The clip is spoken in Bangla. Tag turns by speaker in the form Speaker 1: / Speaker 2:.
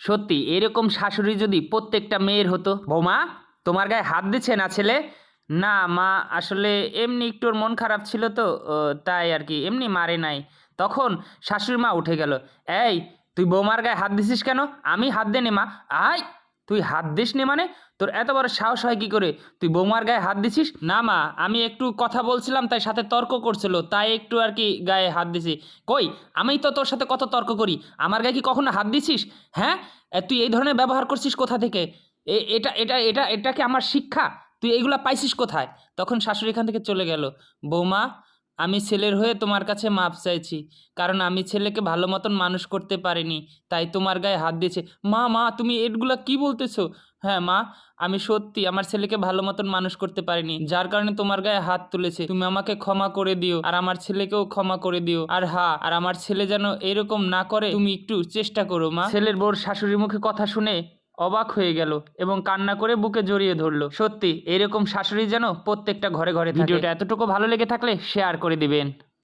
Speaker 1: সত্যি এরকম শাশুড়ি যদি প্রত্যেকটা মেয়ের হতো। বৌমা, তোমার গায়ে হাত দিচ্ছে না ছেলে? না মা, আসলে এমনি একটু ওর মন খারাপ ছিল তো, তাই আর কি, এমনি মারে নাই। তখন শাশুড়ি মা উঠে গেল। এই, তুই বৌমার গায়ে হাত দিছিস কেন? আমি হাত দেনি মা। আয়, তুই হাত দিস নি মানে? তোর এত বড় সাহস হয় কি করে? তুই বৌমার গায়ে হাত দিছিস? না মা, আমি একটু কথা বলছিলাম, তাই সাথে তর্ক করছিল, তাই একটু আর কি গায়ে হাত দিছি। কই, আমি তো তোর সাথে কত তর্ক করি, আমার গায়ে কি কখনো হাত দিছিস? হ্যাঁ, তুই এই ধরনের ব্যবহার করছিস কোথা থেকে? এটা এটা এটা এটা কি আমার শিক্ষা? তুই এইগুলা পাইছিস কোথায়? তখন শাশুড়ি এখান থেকে চলে গেল। বৌমা, আমি ছেলের হয়ে তোমার কাছে মাপ চাইছি, কারণ আমি ছেলেকে ভালো মতন মানুষ করতে পারিনি, তাই তোমার গায়ে হাত দিয়েছে। মা মা, তুমি এগুলা কি বলতেছো? হ্যাঁ মা, আমি সত্যি আমার ছেলেকে ভালো মতন মানুষ করতে পারিনি, যার কারণে তোমার গায়ে হাত তুলেছে। তুমি আমাকে ক্ষমা করে দিও, আর আমার ছেলেকেও ক্ষমা করে দিও। আর হ্যাঁ, আর আমার ছেলে যেন এরকম না করে তুমি একটু চেষ্টা করো মা। ছেলের বউর শাশুড়ির মুখে কথা শুনে অবাক হয়ে গেল এবং কান্না করে বুকে জড়িয়ে ধরলো। সত্যি এরকম শাশুড়ি যেন প্রত্যেকটা ঘরে ঘরে থাকে। ভিডিওটা এতটুকু ভালো লেগে থাকলে শেয়ার করে দিবেন।